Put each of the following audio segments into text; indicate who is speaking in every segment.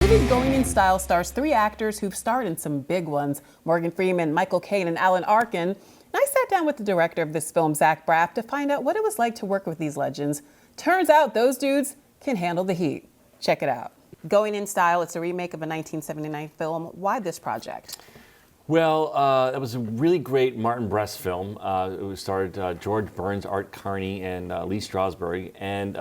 Speaker 1: movie Going in Style stars three actors who've starred in some big ones: Morgan Freeman, Michael Caine, and Alan Arkin. And I sat down with the director of this film, Braff, to find out what it was like to work with these legends. Turns out those dudes can handle the heat. Check it out. Going in Style, it's a remake of a 1979 film. Why this project?
Speaker 2: Well, that was a really great Martin Brest film. It starred George Burns, Art Carney, and Lee Strasberg. And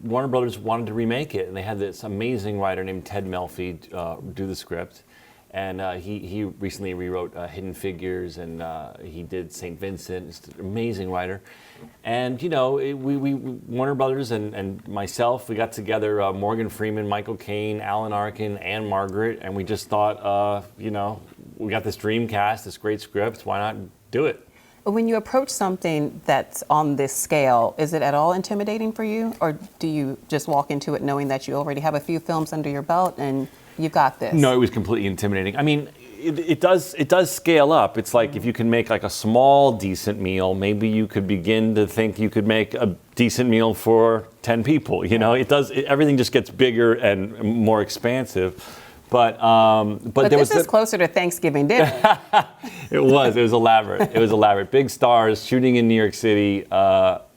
Speaker 2: Warner Brothers wanted to remake it, and they had this amazing writer named Ted Melfi do the script. And he recently rewrote Hidden Figures, and he did St. Vincent. He's an amazing writer. And, you know, we Warner Brothers and myself, we got together Morgan Freeman, Michael Caine, Alan Arkin, and Margaret, and we just thought, you know, we got this dream cast, this great script, why not do it?
Speaker 1: When you approach something that's on this scale, is it at all intimidating for you? Or do you just walk into it knowing that you already have a few films under your belt and you've got this?
Speaker 2: No, it was completely intimidating. I mean, it does scale up. It's like if you can make like a small decent meal, maybe you could begin to think you could make a decent meal for 10 people. You know, everything just gets bigger and more expansive. But there
Speaker 1: this is closer to Thanksgiving dinner.
Speaker 2: It was elaborate. It was elaborate. Big stars, shooting in New York City,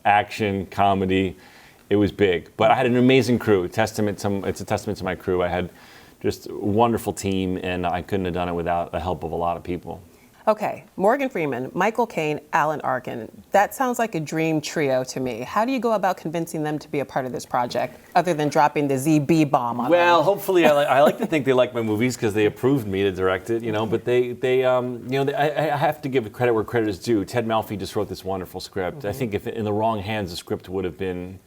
Speaker 2: action, comedy. It was big. But I had an amazing crew. It's a testament to my crew. I had just a wonderful team, and I couldn't have done it without the help of a lot of people.
Speaker 1: Okay, Morgan Freeman, Michael Caine, Alan Arkin. That sounds like a dream trio to me. How do you go about convincing them to be a part of this project, other than dropping the ZB bomb on them?
Speaker 2: Well, hopefully, I like to think they like my movies because they approved me to direct it, you know. But I have to give credit where credit is due. Ted Melfi just wrote this wonderful script. Mm-hmm. I think if in the wrong hands, the script would have been.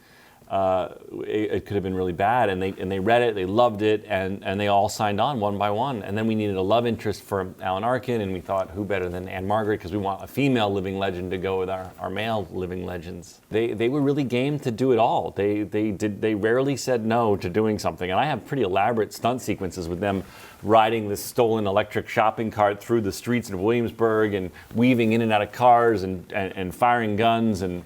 Speaker 2: It could have been really bad, and they read it, they loved it, and they all signed on one by one. And then we needed a love interest for Alan Arkin, and we thought, who better than Anne Margaret, because we want a female living legend to go with our male living legends. They were really game to do it all. They rarely said no to doing something, and I have pretty elaborate stunt sequences with them riding this stolen electric shopping cart through the streets of Williamsburg and weaving in and out of cars and firing guns and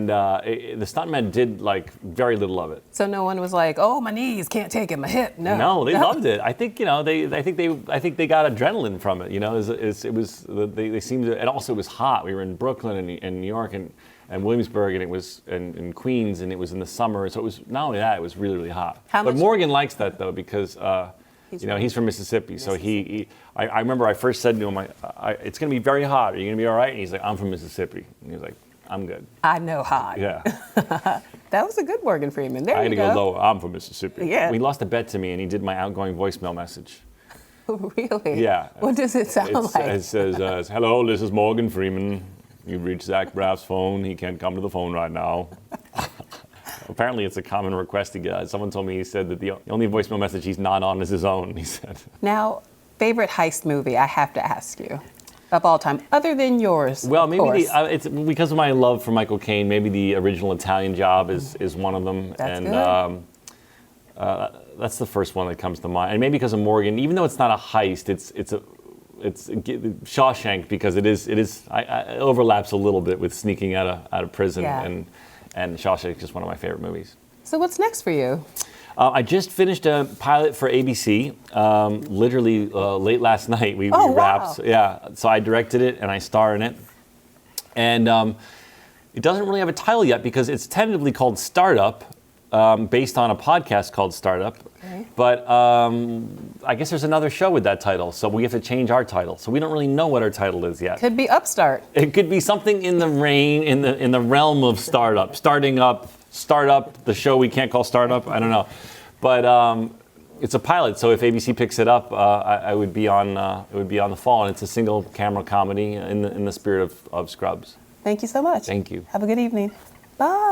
Speaker 2: the stuntmen did like very little of it.
Speaker 1: So no one was like, "Oh, my knees can't take it, my hip."
Speaker 2: No, they loved it. I think I think they got adrenaline from it. You know, they seemed to, and also it was hot. We were in Brooklyn and New York and Williamsburg, and it was in Queens, and it was in the summer. So it was not only that, it was really hot. But Morgan likes that though because he's from Mississippi. So I remember I first said to him, "It's going to be very hot. Are you going to be all right?" And he's like, "I'm from Mississippi." And he was like, "I'm good."
Speaker 1: I know hot.
Speaker 2: Yeah.
Speaker 1: That was a good Morgan Freeman. There
Speaker 2: I
Speaker 1: you
Speaker 2: had
Speaker 1: go.
Speaker 2: to go lower. I'm from Mississippi.
Speaker 1: Yeah.
Speaker 2: He lost a bet to me, and he did my outgoing voicemail message.
Speaker 1: Really?
Speaker 2: Yeah.
Speaker 1: What does it sound like?
Speaker 2: It says, "Hello, this is Morgan Freeman. You've reached Zach Braff's phone. He can't come to the phone right now." Apparently, it's a common request to get. Someone told me he said that the only voicemail message he's not on is his own, he said.
Speaker 1: Now, favorite heist movie, I have to ask you, of all time, other than yours?
Speaker 2: Well, maybe
Speaker 1: it's
Speaker 2: because of my love for Michael Caine. Maybe the original Italian Job is one of them.
Speaker 1: That's
Speaker 2: good. That's the first one that comes to mind. And maybe because of Morgan, even though it's not a heist, it's Shawshank, because it overlaps a little bit with sneaking out of prison, and Shawshank is just one of my favorite movies.
Speaker 1: So what's next for you?
Speaker 2: I just finished a pilot for ABC, literally late last night. We wrapped.
Speaker 1: Wow.
Speaker 2: Yeah, so I directed it and I star in it. And it doesn't really have a title yet because it's tentatively called Startup, based on a podcast called Startup. Okay. But I guess there's another show with that title, so we have to change our title. So we don't really know what our title is yet.
Speaker 1: Could be Upstart.
Speaker 2: It could be something in the realm of startup, Startup, the show we can't call Startup. I don't know, but it's a pilot. So if ABC picks it up, I would be on. It would be on the fall, and it's a single camera comedy in the spirit of Scrubs.
Speaker 1: Thank you so much.
Speaker 2: Thank you.
Speaker 1: Have a good evening. Bye.